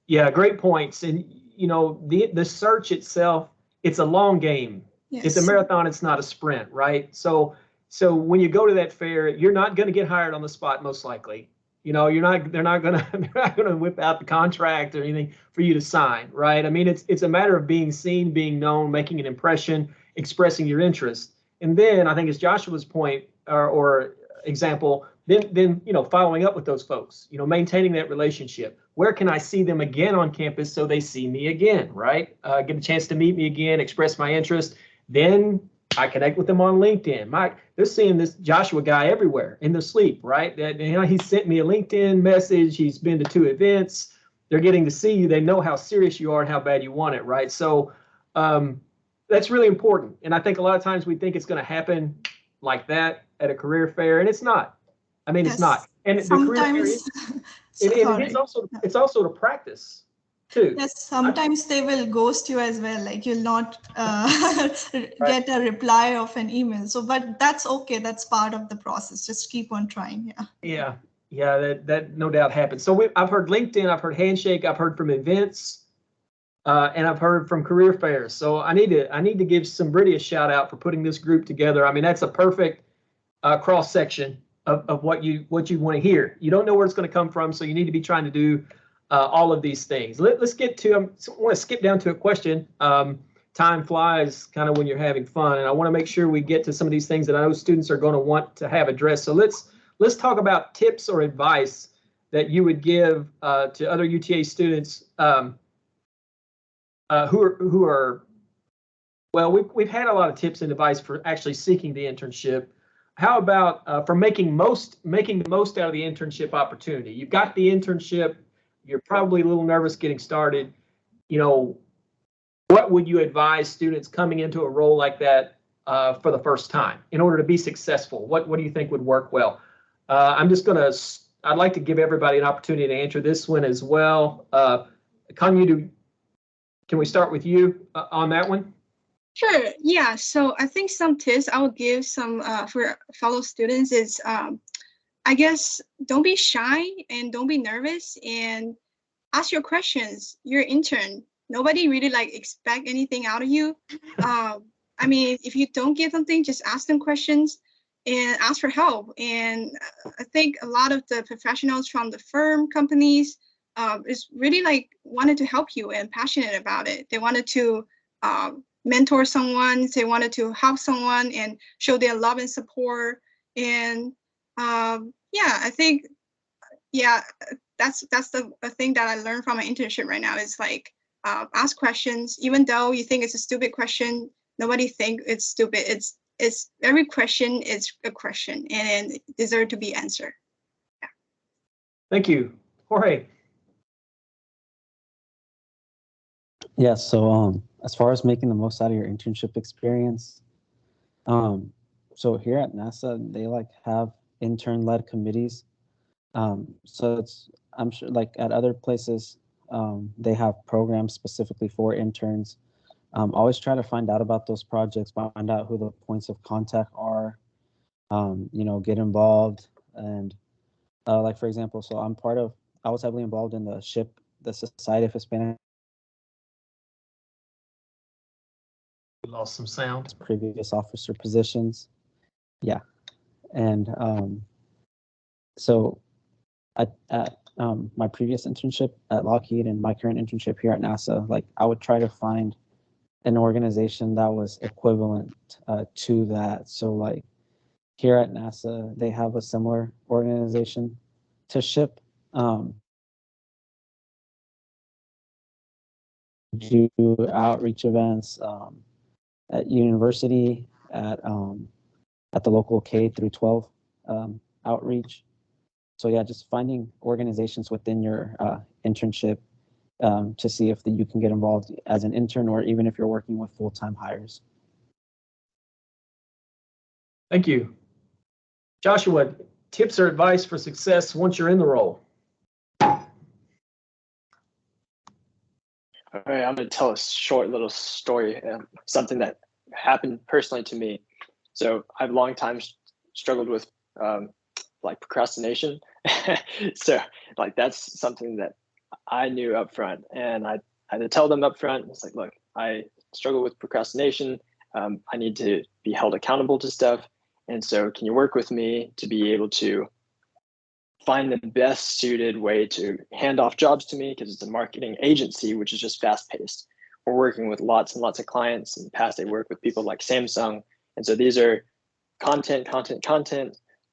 S1: Yeah, great points. And the search itself, it's a long game.
S2: Yes.
S1: It's a marathon, it's not a sprint, right? So when you go to that fair, you're not going to get hired on the spot, most likely. They're not gonna whip out the contract or anything for you to sign, right? I mean, it's a matter of being seen, being known, making an impression, expressing your interest. And then I think, as Joshua's point or example, then following up with those folks, maintaining that relationship. Where can I see them again on campus so they see me again, right? Get a chance to meet me again, express my interest. Then I connect with them on LinkedIn. They're seeing this Joshua guy everywhere in their sleep, right? He sent me a LinkedIn message. He's been to 2 events. They're getting to see you. They know how serious you are and how bad you want it, right? So that's really important. And I think a lot of times we think it's going to happen like that at a career fair, and it's not. I mean, yes. It's not. And
S2: sometimes
S1: it's also to practice too.
S2: Yes, sometimes they will ghost you as well. Like, you'll not get a reply of an email. So, but that's okay. That's part of the process. Just keep on trying.
S1: Yeah. That no doubt happens. So I've heard LinkedIn, I've heard Handshake, I've heard from events, and I've heard from career fairs. So I need to give Sambriti a shout out for putting this group together. I mean, that's a perfect cross section of what you want to hear. You don't know where it's going to come from, so you need to be trying to do all of these things. Let's get to, I want to skip down to a question. Time flies kind of when you're having fun, and I want to make sure we get to some of these things that I know students are going to want to have addressed. So let's talk about tips or advice that you would give to other UTA students who are well, we've had a lot of tips and advice for actually seeking the internship. How about for making the most out of the internship opportunity? You've got the internship. You're probably a little nervous getting started. What would you advise students coming into a role like that for the first time in order to be successful? What do you think would work well? I'm just going to I'd like to give everybody an opportunity to answer this one as well. Canyu, can we start with you on that one?
S3: Sure. Yeah. So I think some tips I would give some for fellow students is, I guess, don't be shy and don't be nervous and ask your questions. You're an intern. Nobody really like expect anything out of you. I mean, if you don't get something, just ask them questions and ask for help. And I think a lot of the professionals from the firm companies is really like wanted to help you and passionate about it. They wanted to mentor someone. They wanted to help someone and show their love and support. And yeah, I think, yeah, that's the thing that I learned from my internship right now is like ask questions, even though you think it's a stupid question. Nobody think it's stupid. It's every question is a question and it deserves to be answered. Yeah.
S1: Thank you, Jorge.
S5: Yeah, so as far as making the most out of your internship experience, so here at NASA, they like have intern-led committees. So it's, I'm sure like at other places, they have programs specifically for interns. Always try to find out about those projects, find out who the points of contact are, you know, get involved. And like, for example, so I was heavily involved in the Society of Hispanic
S1: We lost some sound.
S5: previous officer positions. Yeah. And so at my previous internship at Lockheed and my current internship here at NASA, like I would try to find an organization that was equivalent to that. So like here at NASA, they have a similar organization to SHIP. Do outreach events at university, at the local K through 12 outreach. So yeah, just finding organizations within your internship to see if you can get involved as an intern or even if you're working with full-time hires.
S1: Thank you. Joshua, tips or advice for success once you're in the role?
S4: All right, I'm going to tell a short little story, something that happened personally to me. So I've long time struggled with like procrastination. So like that's something that I knew up front, and I had to tell them up front. It's like, look, I struggle with procrastination. I need to be held accountable to stuff. And so can you work with me to be able to find the best suited way to hand off jobs to me, because it's a marketing agency, which is just fast paced. We're working with lots and lots of clients. In the past, I worked with people like Samsung. And so these are content,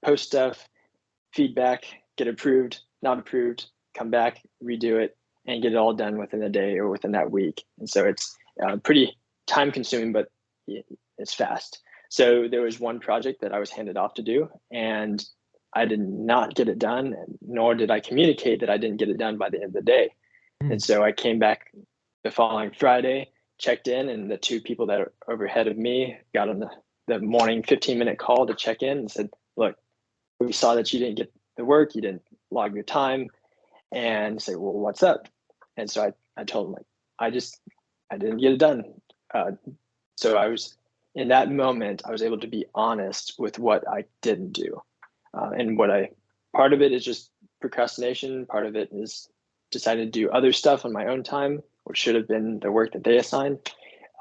S4: post stuff, feedback, get approved, not approved, come back, redo it, and get it all done within a day or within that week. And so it's pretty time consuming, but it's fast. So there was one project that I was handed off to do, and I did not get it done, nor did I communicate that I didn't get it done by the end of the day. And so I came back the following Friday, checked in, and the two people that are overhead of me got on the morning 15-minute call to check in and said, look, we saw that you didn't get the work, you didn't log your time, and say, well, what's up? And so I told them, like, I didn't get it done. So I was, in that moment, I was able to be honest with what I didn't do. And part of it is just procrastination. Part of it is decided to do other stuff on my own time, which should have been the work that they assigned.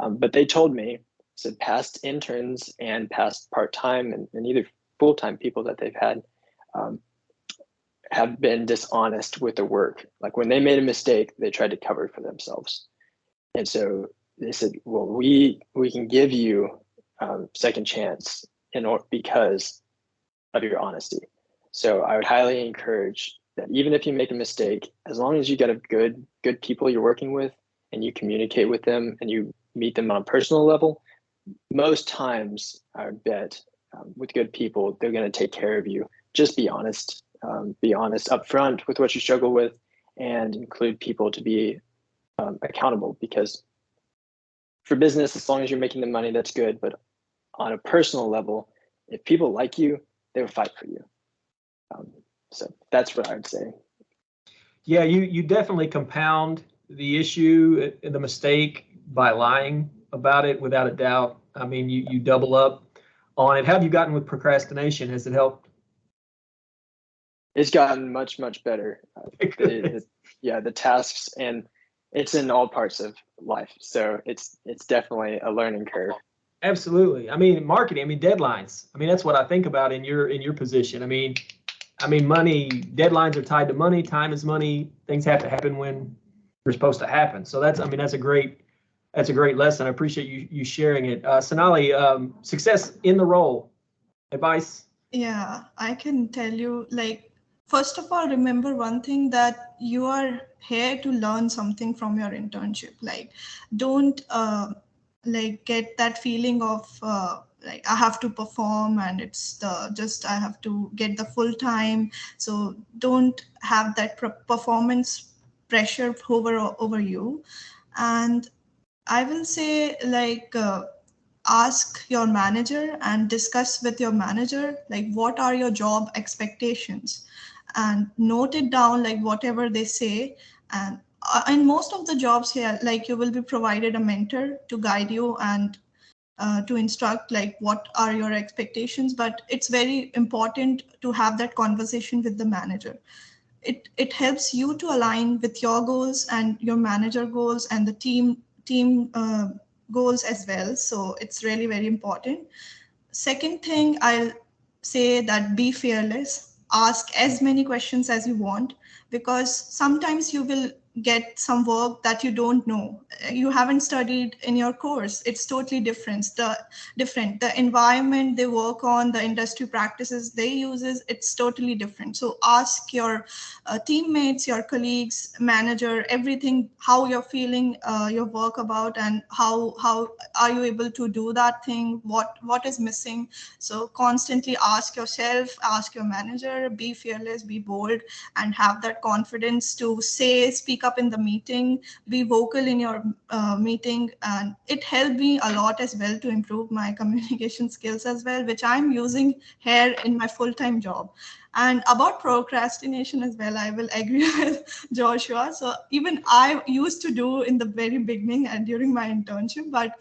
S4: But they told me, said past interns and past part-time and either full-time people that they've had have been dishonest with the work. Like when they made a mistake, they tried to cover it for themselves. And so they said, well, we can give you second chance because of your honesty. So I would highly encourage that even if you make a mistake, as long as you get a good people you're working with and you communicate with them and you meet them on a personal level, most times I would bet with good people, they're going to take care of you. Just be honest upfront with what you struggle with, and include people to be accountable, because for business, as long as you're making the money, that's good. But on a personal level, if people like you, they will fight for you. So that's what I would say.
S1: Yeah, you definitely compound the issue, the mistake, by lying about it without a doubt. I mean, you double up on it. How have you gotten with procrastination? Has it helped?
S4: It's gotten much, much better. The tasks, and it's in all parts of life. So it's definitely a learning curve.
S1: Absolutely. I mean, marketing, I mean, deadlines. I mean, that's what I think about in your position. I mean, money, deadlines are tied to money. Time is money. Things have to happen when they're supposed to happen. So that's a great lesson. I appreciate you sharing it. Sonali, success in the role, advice?
S2: Yeah, I can tell you, like, first of all, remember one thing, that you are here to learn something from your internship. Like, don't like get that feeling of like I have to perform and it's I have to get the full time. So don't have that performance pressure over you. And I will say, like, ask your manager and discuss with your manager, like, what are your job expectations, and note it down, like whatever they say. And in most of the jobs here, like, you will be provided a mentor to guide you and to instruct, like, what are your expectations. But it's very important to have that conversation with the manager. It helps you to align with your goals and your manager goals and the team goals as well. So it's really very important. Second thing, I'll say that be fearless. Ask as many questions as you want, because sometimes you will get some work that you don't know. You haven't studied in your course. It's totally different. The environment they work on, the industry practices they uses, it's totally different. So ask your teammates, your colleagues, manager, everything, how you're feeling your work about, and how are you able to do that thing, what is missing. So constantly ask yourself, ask your manager, be fearless, be bold, and have that confidence to speak up in the meeting, be vocal in your meeting. And it helped me a lot as well to improve my communication skills as well, which I'm using here in my full-time job. And about procrastination as well, I will agree with Joshua. So even I used to do in the very beginning and during my internship, but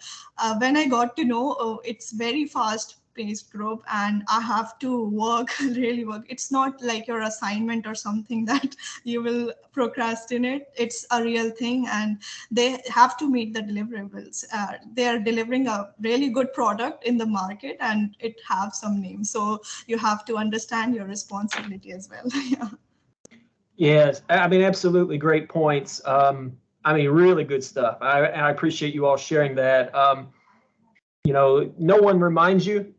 S2: when I got to know, oh, it's very fast paced group and I have to work, really work. It's not like your assignment or something that you will procrastinate. It's a real thing and they have to meet the deliverables. They are delivering a really good product in the market and it has some name. So you have to understand your responsibility as well. Yeah.
S1: Yes, I mean, absolutely great points. I mean, really good stuff. I appreciate you all sharing that. No one reminds you,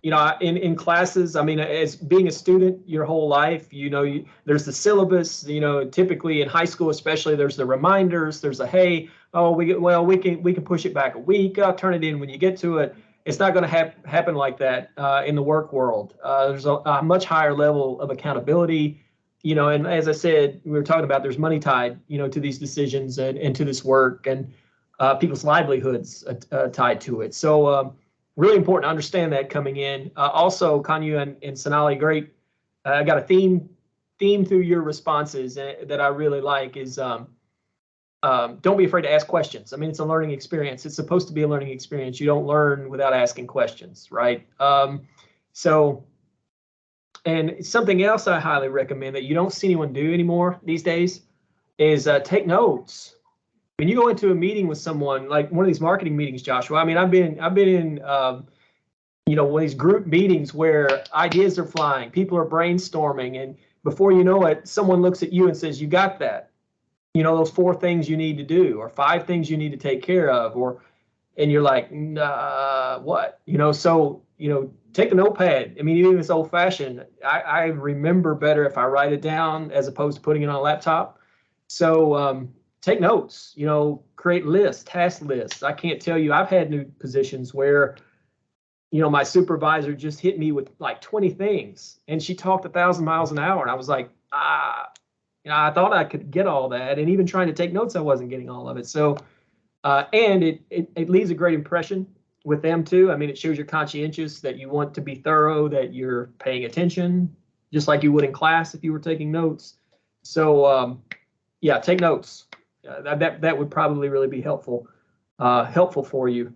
S1: in classes. I mean, as being a student your whole life, there's the syllabus, typically in high school, especially, there's the reminders, there's we can push it back a week. I'll turn it in when you get to it. It's not going to happen like that in the work world. There's a much higher level of accountability, and as I said, we were talking about, there's money tied, to these decisions and to this work, and people's livelihoods tied to it. So really important to understand that coming in. Also, Canyu and Sonali, great. I got a theme through your responses that I really like is don't be afraid to ask questions. I mean, it's a learning experience. It's supposed to be a learning experience. You don't learn without asking questions, right? And something else I highly recommend that you don't see anyone do anymore these days is take notes. When you go into a meeting with someone, like one of these marketing meetings, Joshua, I mean, I've been in one of these group meetings where ideas are flying, people are brainstorming, and before you know it, someone looks at you and says, you got that. Those 4 things you need to do, or 5 things you need to take care of, and you're like, nah, what? So take a notepad. I mean, even if it's old fashioned, I remember better if I write it down as opposed to putting it on a laptop. So take notes, create lists, task lists. I can't tell you, I've had new positions where, my supervisor just hit me with like 20 things and she talked 1,000 miles an hour. And I was like, I thought I could get all that. And even trying to take notes, I wasn't getting all of it. So, and it leaves a great impression with them too. I mean, it shows you're conscientious, that you want to be thorough, that you're paying attention, just like you would in class if you were taking notes. So yeah, take notes. That would probably really be helpful for you.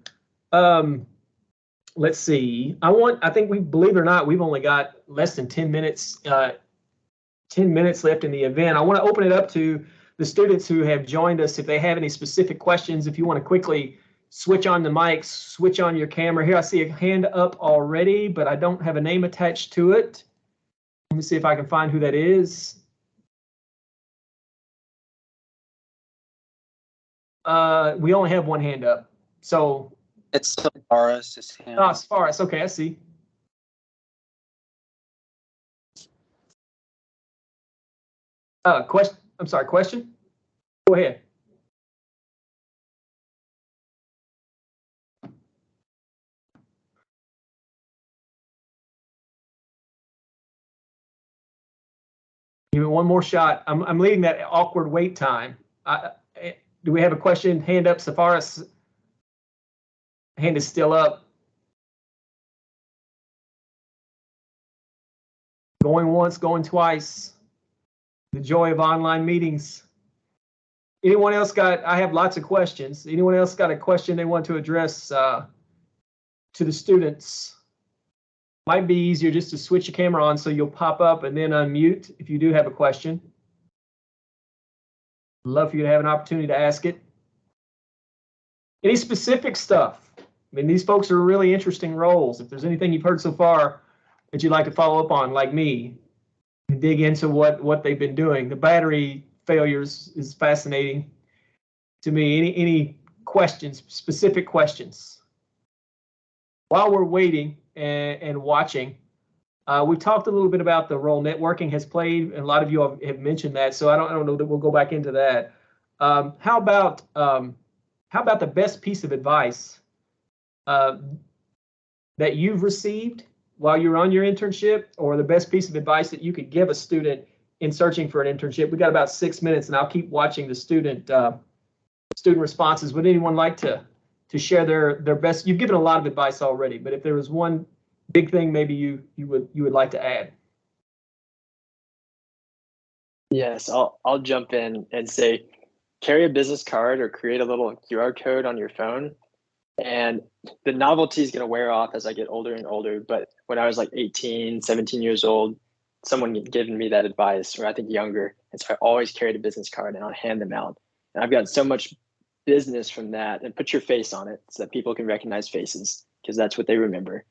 S1: Let's see. I think we, believe it or not, we've only got less than 10 minutes. 10 minutes left in the event. I want to open it up to the students who have joined us. If they have any specific questions, if you want to quickly switch on the mics, switch on your camera. Here I see a hand up already, but I don't have a name attached to it. Let me see if I can find who that is. We only have one hand up. So
S6: it's Safara's hand.
S1: Oh, Safara's. Okay, I see. Question. I'm sorry, question? Go ahead. Give me one more shot. I'm leaving that awkward wait time. Do we have a question? Hand up, Safara's hand is still up. Going once, going twice. The joy of online meetings. Anyone else got, I have lots of questions. Anyone else got a question they want to address to the students? Might be easier just to switch your camera on so you'll pop up and then unmute if you do have a question. Love for you to have an opportunity to ask it. Any specific stuff? I mean, these folks are really interesting roles. If there's anything you've heard so far that you'd like to follow up on, like me, and dig into what they've been doing. The battery failures is fascinating to me. Any questions, specific questions? While we're waiting and watching, we talked a little bit about the role networking has played, and a lot of you have mentioned that. So I don't know that we'll go back into that. How about the best piece of advice that you've received while you're on your internship, or the best piece of advice that you could give a student in searching for an internship? We got about 6 minutes, and I'll keep watching the student responses. Would anyone like to share their best? You've given a lot of advice already, but if there was one big thing maybe you would like to add.
S4: Yes, I'll jump in and say, carry a business card or create a little QR code on your phone. And the novelty is going to wear off as I get older and older. But when I was like 18, 17 years old, someone had given me that advice, or I think younger. And so I always carried a business card and I'll hand them out. And I've got so much business from that. And put your face on it so that people can recognize faces, because that's what they remember.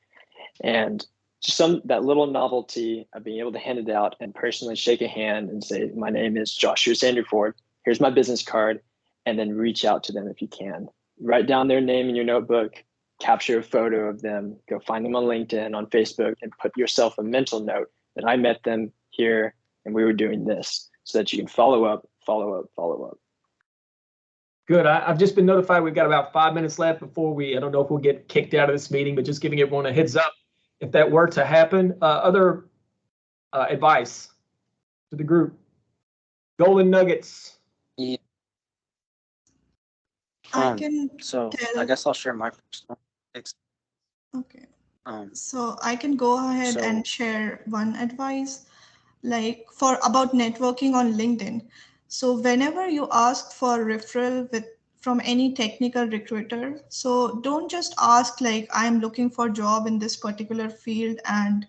S4: And just that little novelty of being able to hand it out and personally shake a hand and say, my name is Joshua Sanderford. Here's my business card. And then reach out to them if you can. Write down their name in your notebook, capture a photo of them, go find them on LinkedIn, on Facebook, and put yourself a mental note that I met them here and we were doing this, so that you can follow up.
S1: Good. I've just been notified we've got about 5 minutes left before I don't know if we'll get kicked out of this meeting, but just giving everyone a heads up if that were to happen. Other advice to the group? Golden nuggets.
S6: Yeah.
S2: I can
S6: So
S2: tell.
S6: I guess I'll share my personal
S2: Okay. So I can go ahead and share one advice, like about networking on LinkedIn. So whenever you ask for referral from any technical recruiter, so don't just ask like, I'm looking for a job in this particular field and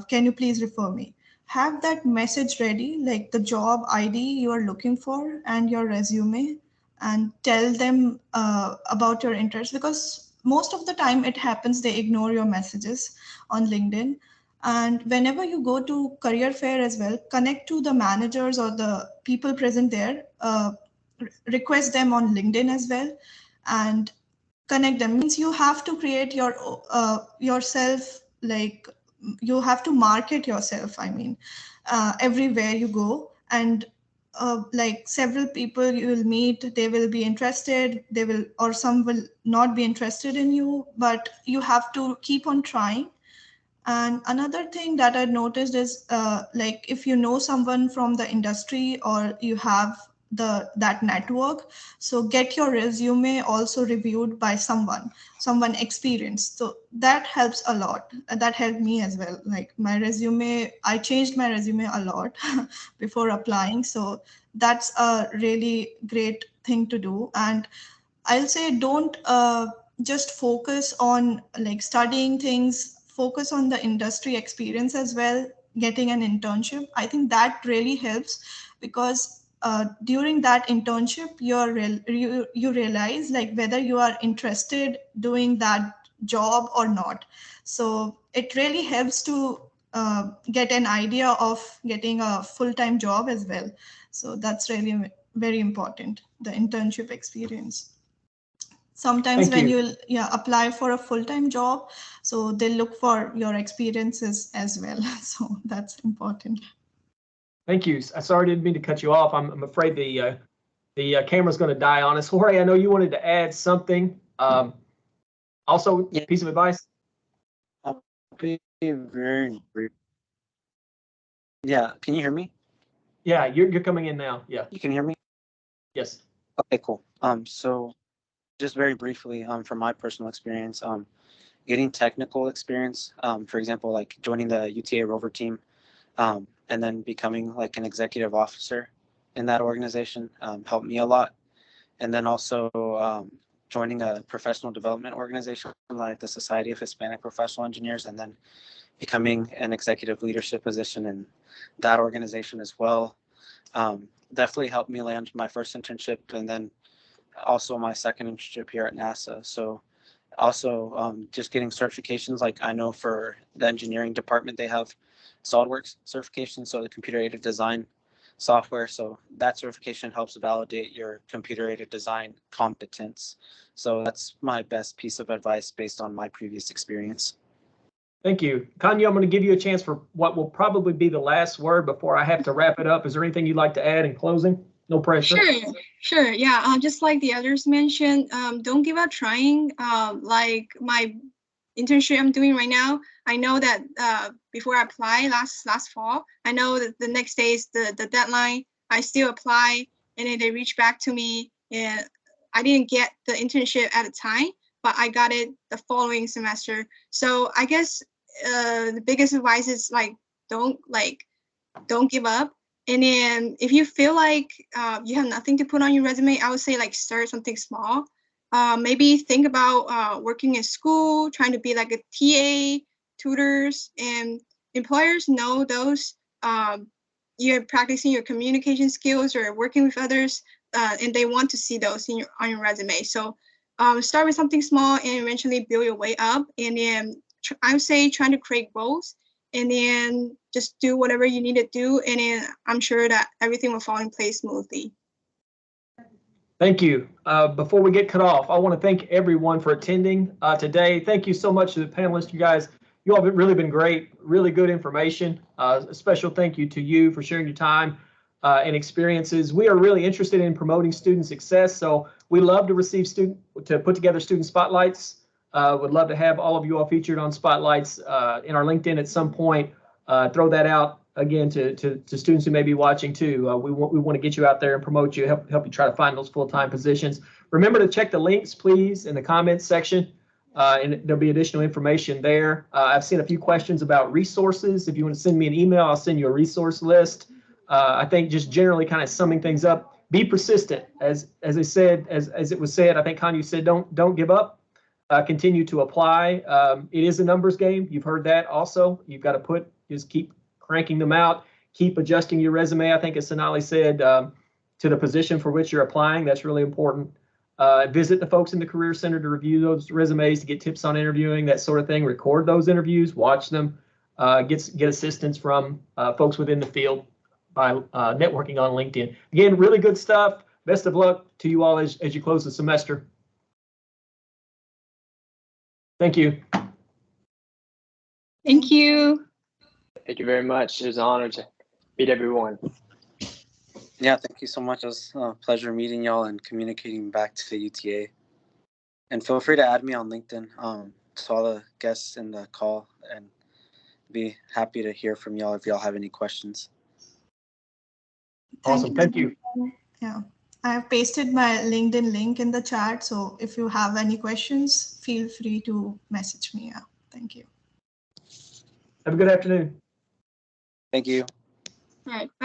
S2: can you please refer me? Have that message ready, like the job ID you are looking for and your resume, and tell them about your interests, because most of the time it happens they ignore your messages on LinkedIn. And whenever you go to career fair as well, connect to the managers or the people present there, request them on LinkedIn as well, and connect them. Means you have to create yourself, like you have to market yourself, I mean, everywhere you go. And like several people you will meet, they will be interested, or some will not be interested in you, but you have to keep on trying. And another thing that I noticed is like if you know someone from the industry or you have that network. So get your resume also reviewed by someone experienced. So that helps a lot. That helped me as well. Like my resume, I changed my resume a lot before applying. So that's a really great thing to do. And I'll say don't just focus on like studying things, focus on the industry experience as well, getting an internship. I think that really helps because during that internship, you realize like whether you are interested doing that job or not. So it really helps to get an idea of getting a full-time job as well. So that's really very important, the internship experience. Sometimes
S1: Thank
S2: when
S1: you.
S2: you apply for a full-time job, so they look for your experiences as well. So that's important.
S1: Thank you. I sorry, didn't mean to cut you off. I'm afraid the camera's going to die on us. Jorge, I know you wanted to add something. Also,
S6: Yeah.
S1: piece of advice.
S6: I'll be very brief. Yeah, can you hear me?
S1: Yeah, you're coming in now. Yeah.
S6: You can hear me?
S1: Yes.
S6: Okay, cool. So just very briefly, from my personal experience, getting technical experience, for example, like joining the UTA Rover team, and then becoming like an executive officer in that organization, helped me a lot. And then also joining a professional development organization like the Society of Hispanic Professional Engineers, and then becoming an executive leadership position in that organization as well. Definitely helped me land my first internship, and then also my second internship here at NASA. So also just getting certifications, like I know for the engineering department, they have SolidWorks certification, so the computer aided design software. So that certification helps validate your computer aided design competence. So that's my best piece of advice based on my previous experience.
S1: Thank you. Canyu, I'm going to give you a chance for what will probably be the last word before I have to wrap it up. Is there anything you'd like to add in closing? No pressure.
S3: Sure. Yeah. Just like the others mentioned, don't give up trying. Like my internship I'm doing right now, I know that before I apply last fall, I know that the next day is the deadline. I still apply, and then they reach back to me, and I didn't get the internship at the time, but I got it the following semester. So I guess the biggest advice is like don't give up. And then if you feel like you have nothing to put on your resume, I would say like start something small. Maybe think about working in school, trying to be like a TA, tutors, and employers know those. You're practicing your communication skills or working with others, and they want to see those on your resume. So start with something small and eventually build your way up. And then I would say trying to create goals, and then just do whatever you need to do, and then I'm sure that everything will fall in place smoothly.
S1: Thank you. Before we get cut off, I want to thank everyone for attending today. Thank you so much to the panelists. You guys, you all have really been great, really good information. A special thank you to you for sharing your time and experiences. We are really interested in promoting student success, so we love to put together student spotlights. Would love to have all of you all featured on spotlights in our LinkedIn at some point. Throw that out again to students who may be watching too. We want to get you out there and promote you, help you try to find those full-time positions. Remember to check the links, please, in the comments section, and there'll be additional information there. I've seen a few questions about resources. If you want to send me an email, I'll send you a resource list. I think just generally kind of summing things up, be persistent. As I said, as it was said, I think Canyu said, don't give up. Continue to apply. It is a numbers game. You've heard that also. You've got to just keep cranking them out, keep adjusting your resume. I think as Sonali said, to the position for which you're applying, that's really important. Visit the folks in the Career Center to review those resumes, to get tips on interviewing, that sort of thing. Record those interviews, watch them, get assistance from folks within the field by networking on LinkedIn. Again, really good stuff. Best of luck to you all as you close the semester. Thank you.
S3: Thank you.
S4: Thank you very much. It was an honor to meet everyone.
S6: Yeah, thank you so much. It was a pleasure meeting y'all and communicating back to the UTA. And feel free to add me on LinkedIn to all the guests in the call, and be happy to hear from y'all if y'all have any questions.
S1: Awesome. Thank you.
S2: Yeah, I have pasted my LinkedIn link in the chat. So if you have any questions, feel free to message me. Yeah, thank you.
S1: Have a good afternoon.
S6: Thank you.
S3: All right.